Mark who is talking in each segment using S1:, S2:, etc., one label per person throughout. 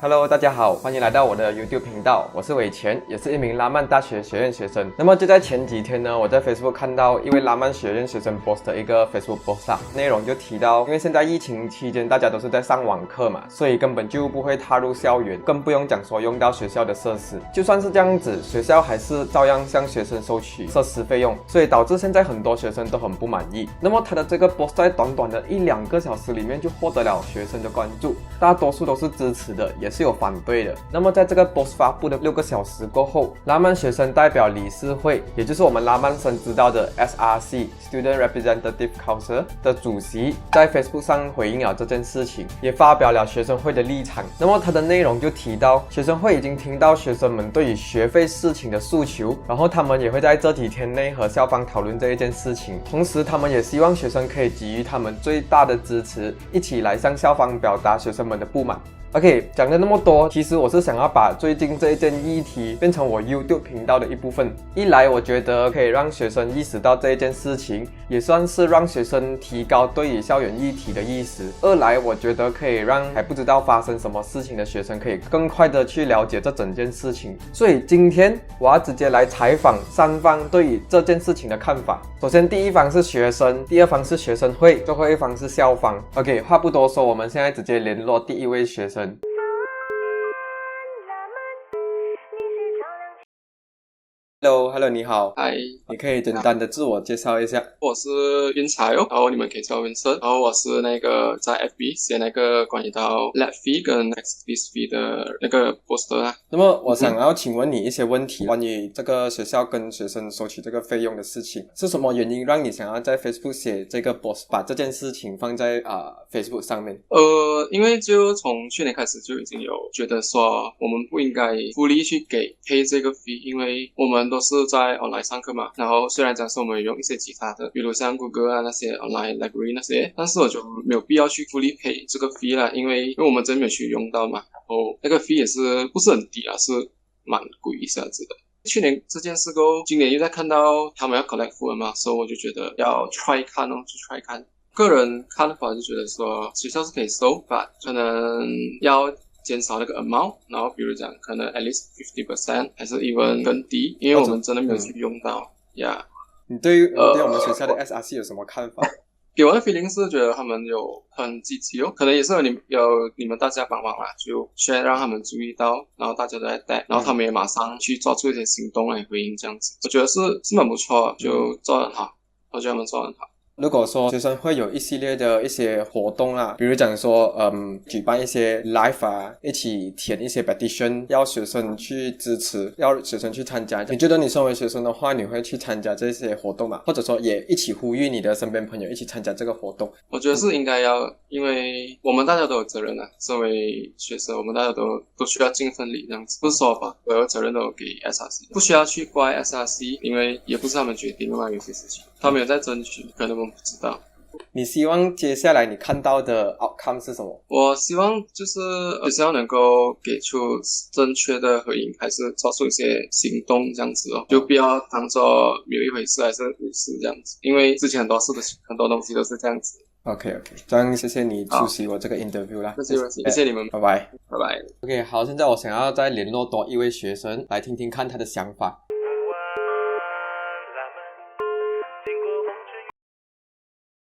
S1: Hello， 大家好，欢迎来到我的 YouTube 频道，我是伟全，也是一名拉曼大学学院学生。那么就在前几天呢，我在 Facebook 看到一位拉曼学院学生 post 的一个 Facebook post 内容就提到，因为现在疫情期间大家都是在上网课嘛，所以根本就不会踏入校园，更不用讲说用到学校的设施。就算是这样子，学校还是照样向学生收取设施费用，所以导致现在很多学生都很不满意。那么他的这个 post 在短短的1-2个小时里面就获得了学生的关注，大多数都是支持的，也是有反对的。那么在这个 post 发布的6个小时过后，拉曼学生代表理事会，也就是我们拉曼生知道的 SRC Student Representative Council 的主席，在 Facebook 上回应了这件事情，也发表了学生会的立场。那么它的内容就提到，学生会已经听到学生们对于学费事情的诉求，然后他们也会在这几天内和校方讨论这一件事情，同时他们也希望学生可以给予他们最大的支持，一起来向校方表达学生们的不满。OK， 讲了那么多，其实我是想要把最近这一件议题变成我 YouTube 频道的一部分。一来我觉得可以让学生意识到这一件事情，也算是让学生提高对于校园议题的意识。二来我觉得可以让还不知道发生什么事情的学生可以更快的去了解这整件事情。所以今天我要直接来采访3方对于这件事情的看法。首先第一方是学生，第二方是学生会，最后一方是校方。OK， 话不多说，我们现在直接联络第一位学生。Hello， 你好。
S2: 嗨，
S1: 你可以简单的自我介绍一下。
S2: 我是云彩哦，然后你们可以叫我 Vincent，然后我是那个在 FB 写那个关于到 Lab fee 跟 Exhibit fee 的那个 poster 啊。
S1: 那么我想要请问你一些问题，关于这个学校跟学生收取这个费用的事情，是什么原因让你想要在 Facebook 写这个 post， 把这件事情放在Facebook 上面？
S2: 因为就从去年开始就已经有觉得说我们不应该福利去给 pay 这个 fee， 因为我们都是在 online 上课嘛，然后虽然讲是我们用一些其他的，比如像 Google 啊那些 online library 那些，但是我就没有必要去福利 pay 这个 fee 啦，因为我们真没有去用到嘛，然后那个 fee 也是不是很低啊，是蛮贵一下子的。去年这件事过后，今年又在看到他们要 collect full 嘛，所以我就觉得要 try 看哦，就 try 看。个人看法就觉得说学校是可以收，但可能要减少那个 amount， 然后比如讲可能 at least 50% 还是 even 更低，因为我们真的没有去用到呀。
S1: 你对我们学校的 SRC 有什么看法？
S2: 给我的 feeling 是觉得他们有很积极哦，可能也是有你们大家帮忙啦，就先让他们注意到，然后大家都在带，然后他们也马上去做出一些行动来回应这样子，我觉得是蛮不错，就做得很好，我觉得他们做得很好。
S1: 如果说学生会有一系列的一些活动啦，比如讲说举办一些 live 啊，一起填一些 petition， 要学生去支持，要学生去参加。你觉得你身为学生的话，你会去参加这些活动吗？或者说也一起呼吁你的身边朋友一起参加这个活动？
S2: 我觉得是应该要，因为我们大家都有责任啊，身为学生我们大家都需要尽份力这样子，不是说把所有责任都给 SRC， 不需要去怪 SRC， 因为也不是他们决定的嘛，有些事情他们有在争取，可能我们不知道。
S1: 你希望接下来你看到的 outcome 是什么？
S2: 我希望就是学校能够给出正确的回应，还是做出一些行动这样子哦，就不要当做没有一回事还是无事这样子，因为之前很多东西都是这样子。
S1: OK， 这样谢谢你出席我这个 interview 啦。
S2: 谢谢你们，
S1: 拜拜，
S2: 拜拜。
S1: OK， 好，现在我想要再联络多一位学生来听听看他的想法。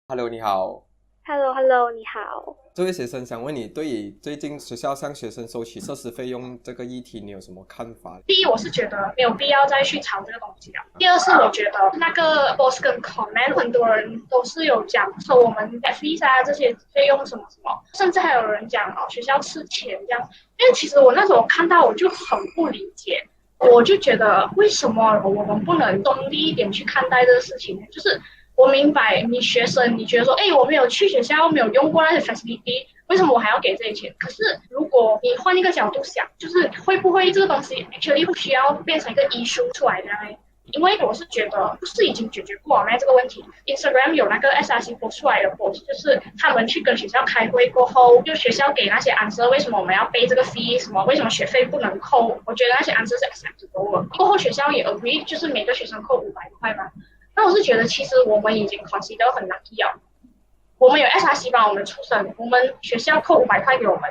S1: Hello， 你好。
S3: Hello， 你好。
S1: 这位学生想问你，对于最近学校向学生收取设施费用这个议题，你有什么看法？
S3: 第一，我是觉得没有必要再去吵这个东西了。第二是我觉得那个 post 跟 comment 很多人都是有讲说我们 fees 啊这些费用什么什么，甚至还有人讲学校吃钱这样。因为其实我那时候看到我就很不理解，我就觉得为什么我们不能中立一点去看待这个事情，就是我明白你学生，你觉得说，我没有去学校，没有用过那些 facility， 为什么我还要给这些钱？可是如果你换一个角度想，就是会不会这个东西 actually 不需要变成一个 issue 出来的呢？因为我是觉得不是已经解决过了这个问题。Instagram 有那个 SRC 播出来的 post， 就是他们去跟学校开会过后，就学校给那些 answer， 为什么我们要背这个 fee， 什么为什么学费不能扣？我觉得那些 answer 是 acceptable 的。过后学校也 agree， 就是每个学生扣500块嘛。那我是觉得其实我们已经 consider 很 lucky 了，我们有 SRC 帮我们出声，我们学校扣500块给我们，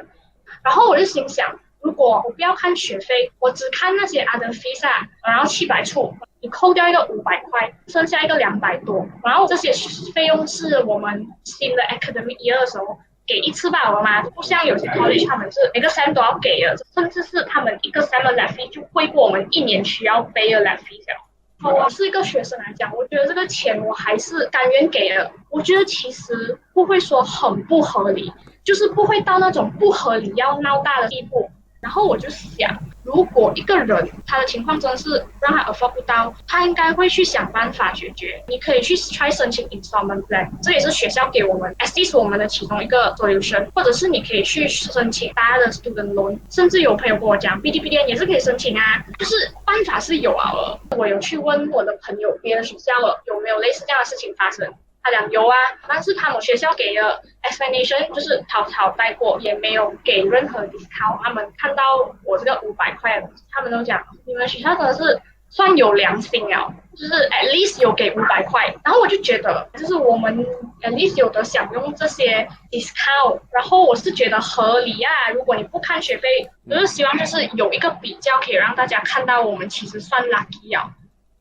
S3: 然后我就心想，如果我不要看学费，我只看那些 other fees 啊，然后700出，你扣掉一个500块，剩下一个200多，然后这些费用是我们新的 academic year 的时候给一次罢了嘛，不像有些 college 他们是每个 sem 都要给的，甚至是他们一个 sem 的 lab fee 就贵过我们1年需要 pay 的 lab fee 这样。我是一个学生来讲，我觉得这个钱我还是甘愿给的。我觉得其实不会说很不合理，就是不会到那种不合理要闹大的地步。然后我就想，如果一个人他的情况真的是让他 afford 不到，他应该会去想办法解决。你可以去 try 申请 installment plan， 这也是学校给我们 assist 我们的其中一个 solution， 或者是你可以去申请大家的 student loan， 甚至有朋友跟我讲 BDPDN 也是可以申请啊，就是办法是有啊了。我有去问我的朋友别的学校了有没有类似这样的事情发生，他讲有啊，但是他们学校给的 explanation 就是草草带过，也没有给任何 discount。他们看到我这个500块的东西，他们都讲你们学校真的是算有良心啊，就是 at least 有给500块。然后我就觉得，就是我们 at least 有得享用这些 discount， 然后我是觉得合理啊。如果你不看学费，就是希望就是有一个比较，可以让大家看到我们其实算 lucky 啊。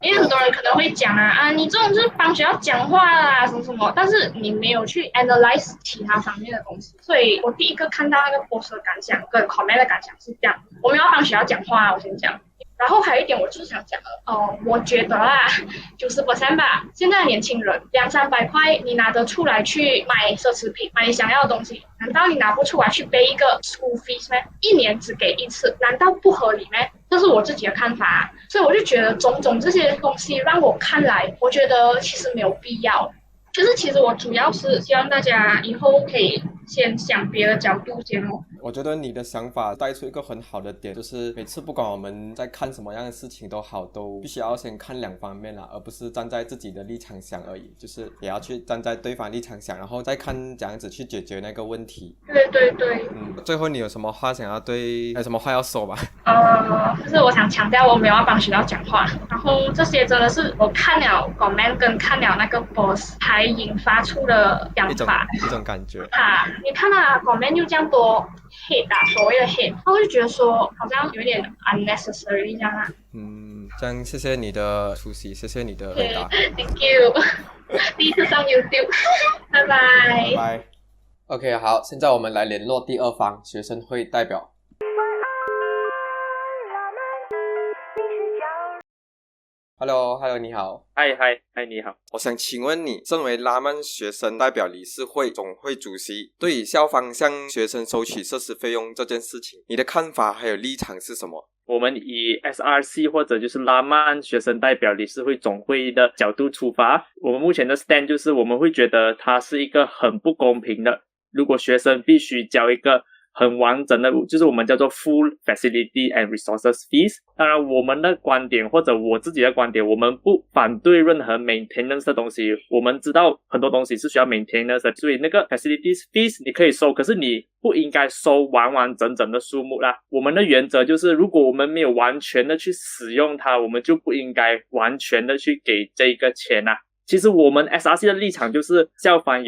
S3: 因为很多人可能会讲你这种就是帮学校讲话啦什么什么，但是你没有去 analyze 其他方面的东西。所以我第一个看到那个 post 的感想跟 comment 的感想是这样，我们要帮学校讲话，我先讲。然后还有一点我就是想讲的，我觉得90% 吧，现在的年轻人200-300块你拿得出来去买奢侈品，买你想要的东西，难道你拿不出来去背一个 school fees 吗？1年只给1次，难道不合理吗？这是我自己的看法所以我就觉得种种这些东西让我看来，我觉得其实没有必要。就是其实我主要是希望大家以后可以先想别的角度先哦。
S1: 我觉得你的想法带出一个很好的点，就是每次不管我们在看什么样的事情都好，都必须要先看2方面啦，而不是站在自己的立场想而已，就是也要去站在对方立场想，然后再看怎样子去解决那个问题。
S3: 对对对。
S1: 最后你有什么话想要对，还有什么话要说吧？
S3: 就是我想强调我没有要帮学校讲话，然后这些真的是我看了 comment 跟看了那个 boss 才引发出的想法
S1: 一种感觉。
S3: 你看到 comment 又这样多 hate 所谓的 hate， 我就觉得说好像有点 unnecessary 这样
S1: 这样谢谢你的出席，谢谢你的回答。
S3: Thank you 第一次上 YouTube 拜拜。
S1: 拜拜。OK， 好，现在我们来联络第2方学生会代表。Hello， 你好。
S4: 嗨，你好。
S1: 我想请问你，身为拉曼学生代表理事会总会主席，对于校方向学生收取设施费用这件事情，你的看法还有立场是什么？
S4: 我们以 SRC 或者就是拉曼学生代表理事会总会的角度出发，我们目前的 stand 就是我们会觉得它是一个很不公平的，如果学生必须交一个很完整的，就是我们叫做 full facility and resources fees。 当然我们的观点或者我自己的观点，我们不反对任何 maintenance 的东西，我们知道很多东西是需要 maintenance 的，所以那个 facilities fees 你可以收，可是你不应该收完完整整的数目啦。我们的原则就是如果我们没有完全的去使用它，我们就不应该完全的去给这个钱啦。其实我们 SRC 的立场就是校方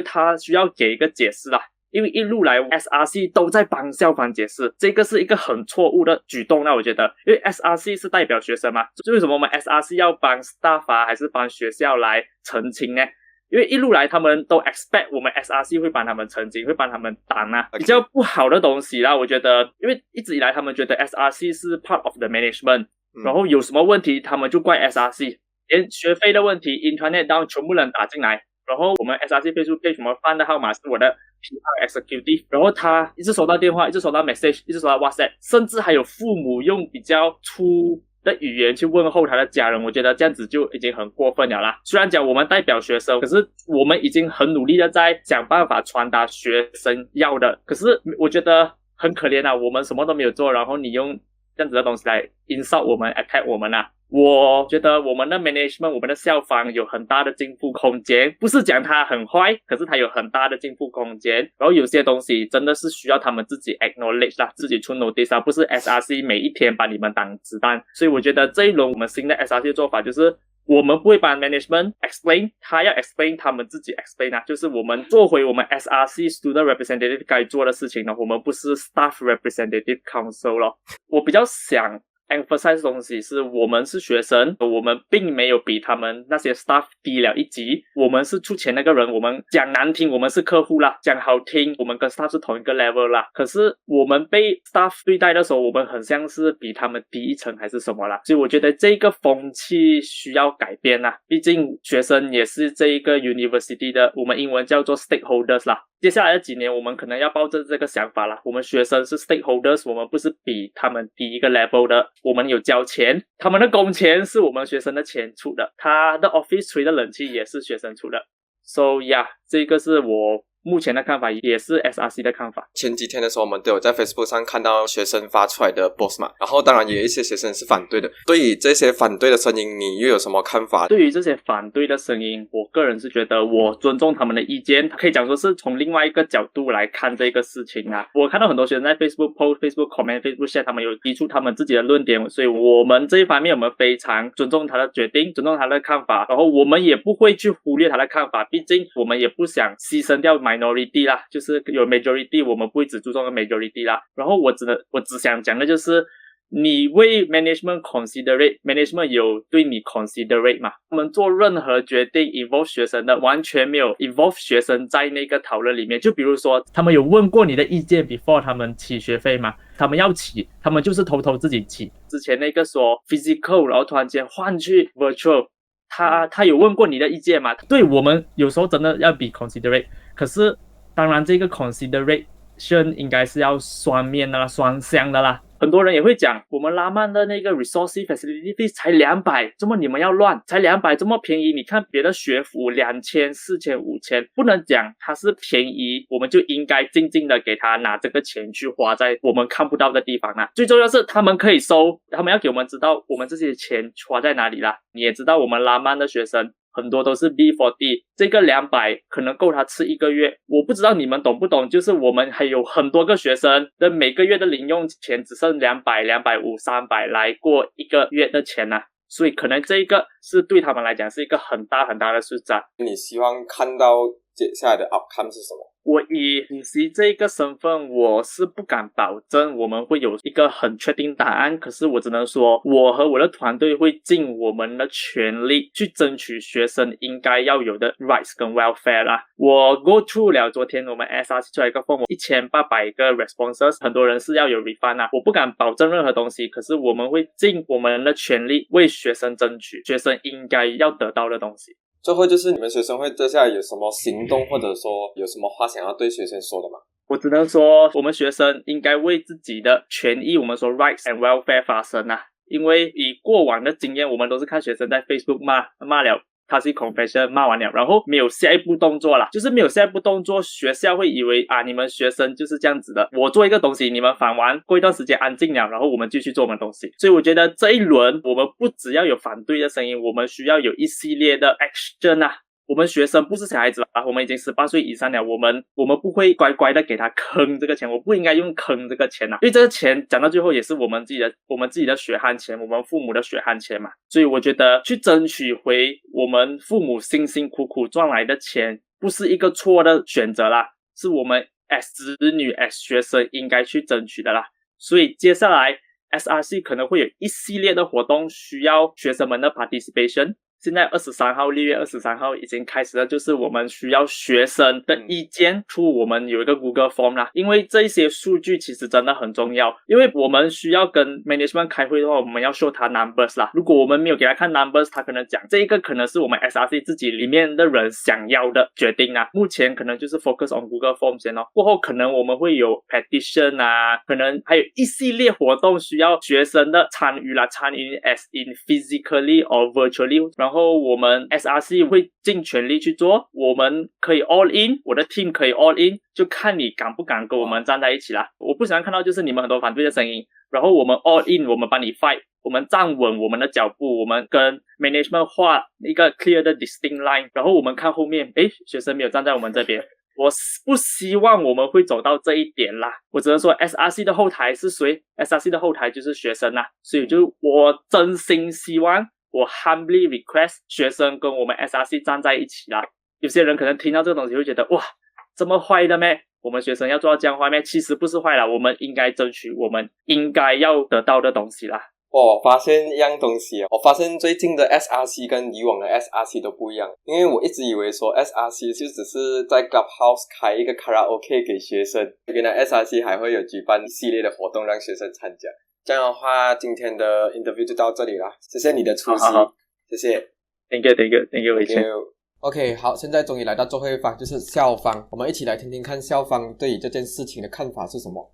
S4: 他需要给一个解释啦，因为一路来 SRC 都在帮校方解释，这个是一个很错误的举动啦，我觉得，因为 SRC 是代表学生嘛，就为什么我们 SRC 要帮 staff 还是帮学校来澄清呢？因为一路来他们都 expect 我们 SRC 会帮他们澄清，会帮他们挡比较不好的东西啦，我觉得，因为一直以来他们觉得 SRC 是 part of the management，然后有什么问题他们就怪 SRC， 连学费的问题 internet down 全部人打进来，然后我们 SRC Facebook page 什么翻的号码是我的 PR executive， 然后他一直收到电话，一直收到 message， 一直收到 WhatsApp， 甚至还有父母用比较粗的语言去问候他的家人，我觉得这样子就已经很过分了啦。虽然讲我们代表学生，可是我们已经很努力的在想办法传达学生要的，可是我觉得很可怜啊，我们什么都没有做，然后你用这样子的东西来 insult 我们 attack 我们啊。我觉得我们的 management， 我们的校方有很大的进步空间，不是讲它很坏，可是它有很大的进步空间，然后有些东西真的是需要他们自己 acknowledge 啦，自己出 notice 不是 SRC 每一天把你们当子弹。所以我觉得这一轮我们新的 SRC 做法就是我们不会帮 management explain， 他要 explain 他们自己 explain 啊，就是我们做回我们 SRC student representative 该做的事情呢，我们不是 staff representative council 咯。我比较想emphasize 的东西是我们是学生，我们并没有比他们那些 staff 低了一级，我们是出钱那个人，我们讲难听我们是客户啦，讲好听我们跟 staff 是同一个 level 啦，可是我们被 staff 对待的时候，我们很像是比他们低一层还是什么啦，所以我觉得这个风气需要改变啦，毕竟学生也是这一个 university 的，我们英文叫做 stakeholders 啦。接下来的几年我们可能要抱着这个想法啦，我们学生是 stakeholders， 我们不是比他们低一个 level 的，我们有交钱，他们的工钱是我们学生的钱出的，他的 office 吹的冷气也是学生出的。 So yeah， 这个是我目前的看法，也是 SRC 的看法。
S1: 前几天的时候我们都有在 Facebook 上看到学生发出来的 post 嘛，然后当然也有一些学生是反对的，对于这些反对的声音你又有什么看法？
S4: 对于这些反对的声音，我个人是觉得我尊重他们的意见，可以讲说是从另外一个角度来看这个事情啊。我看到很多学生在 Facebook post、Facebook comment、Facebook share， 他们有提出他们自己的论点，所以我们这一方面我们非常尊重他的决定，尊重他的看法，然后我们也不会去忽略他的看法，毕竟我们也不想牺牲掉minority 啦，就是有 majority 我们不会只注重 majority 啦。然后我只想讲的就是你为 management considerate， management 有对你 considerate 嘛？我们做任何决定 involve 学生的，完全没有 involve 学生在那个讨论里面。就比如说他们有问过你的意见 before 他们起学费吗？他们要起，他们就是偷偷自己起。之前那个说 physical 然后突然间换去 virtual， 他有问过你的意见吗？对，我们有时候真的要 be considerate， 可是当然这个 consideration 应该是要双面的啦，双向的啦。很多人也会讲我们拉曼的那个 resource facility fee 才200，怎么你们要乱？才200这么便宜，你看别的学府2000、4000、5000，不能讲它是便宜，我们就应该静静的给他拿这个钱去花在我们看不到的地方啦。最重要是他们可以收，他们要给我们知道我们这些钱花在哪里啦。你也知道我们拉曼的学生很多都是 B40， 这个200可能够他吃1个月。我不知道你们懂不懂，就是我们还有很多个学生的每个月的零用钱只剩200、250、300来过1个月的钱啊，所以可能这个是对他们来讲是一个很大很大的数字。
S1: 你希望看到接下来的 outcome 是什么？
S4: 我以主席这个身份，我是不敢保证我们会有一个很确定答案，可是我只能说我和我的团队会尽我们的全力去争取学生应该要有的 rights 跟 welfare 啦。我 go through 了昨天我们 SRC 出来一个 form 1800个 responses， 很多人是要有 refund 啦。我不敢保证任何东西，可是我们会尽我们的全力为学生争取学生应该要得到的东西。
S1: 最后就是你们学生会接下来有什么行动，或者说有什么话想要对学生说的吗？
S4: 我只能说我们学生应该为自己的权益，我们说 rights and welfare 发声啊。因为以过往的经验，我们都是看学生在 Facebook 骂了他是 confession 骂完了，然后没有下一步动作啦，就是没有下一步动作，学校会以为啊你们学生就是这样子的，我做一个东西你们反完，过一段时间安静了，然后我们继续做我们东西。所以我觉得这一轮我们不只要有反对的声音，我们需要有一系列的 action 啊。我们学生不是小孩子啊，我们已经18岁以上了，我们不会乖乖的给他坑这个钱，我不应该用坑这个钱啊，因为这个钱讲到最后也是我们自己的血汗钱，我们父母的血汗钱嘛。所以我觉得去争取回我们父母辛辛苦苦赚来的钱，不是一个错的选择啦，是我们 as 子女 as 学生应该去争取的啦。所以接下来 SRC 可能会有一系列的活动需要学生们的 participation。现在6月23号已经开始了，就是我们需要学生的意见出我们有一个 Google Form 啦，因为这些数据其实真的很重要，因为我们需要跟 management 开会的话，我们要 show 他 numbers 啦。如果我们没有给他看 numbers， 他可能讲这个可能是我们 SRC 自己里面的人想要的决定啦。目前可能就是 focus on Google Form 先过后可能我们会有 petition 啊，可能还有一系列活动需要学生的参与啦，参与 as in physically or virtually， 然后我们 SRC 会尽全力去做，我们可以 all in， 我的 team 可以 all in， 就看你敢不敢跟我们站在一起啦。我不想看到就是你们很多反对的声音，然后我们 all in， 我们帮你 fight， 我们站稳我们的脚步，我们跟 management 画一个 clear 的 distinct line， 然后我们看后面学生没有站在我们这边。我不希望我们会走到这一点啦，我只能说 SRC 的后台是谁？ SRC 的后台就是学生啦，所以就我真心希望我 humbly request 学生跟我们 SRC 站在一起啦。有些人可能听到这个东西会觉得哇，这么坏的咩？我们学生要做到这样坏咩？其实不是坏啦，我们应该争取我们应该要得到的东西啦。
S1: 我发现一样东西，我发现最近的 SRC 跟以往的 SRC 都不一样，因为我一直以为说 SRC 就只是在 Clubhouse 开一个卡拉 OK 给学生，原来 SRC 还会有举办一系列的活动让学生参加。这样的话，今天的 interview 就到这里啦，谢谢你的出席，
S4: 好
S1: 谢谢
S4: Thank you 伟谦。
S1: OK， 好，现在终于来到最后一方，就是校方，我们一起来听听看校方对于这件事情的看法是什么。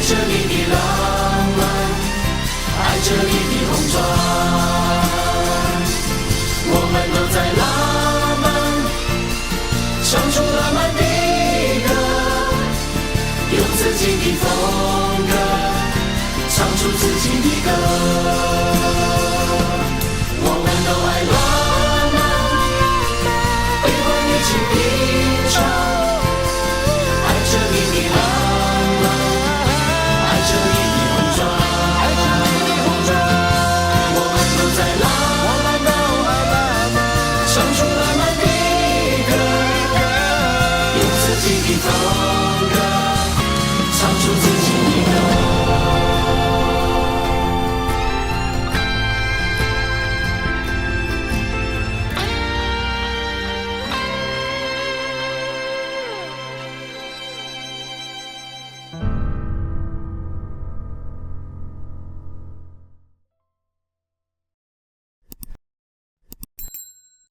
S5: 这里的浪漫，爱这里的红妆，我们都在浪漫，唱出浪漫的歌，用自己的风格，唱出自己的歌。我们都爱浪漫，悲欢一起品尝，爱这里的浪漫。这里的红妆，我们都在浪漫，唱出浪漫的歌，用自己的风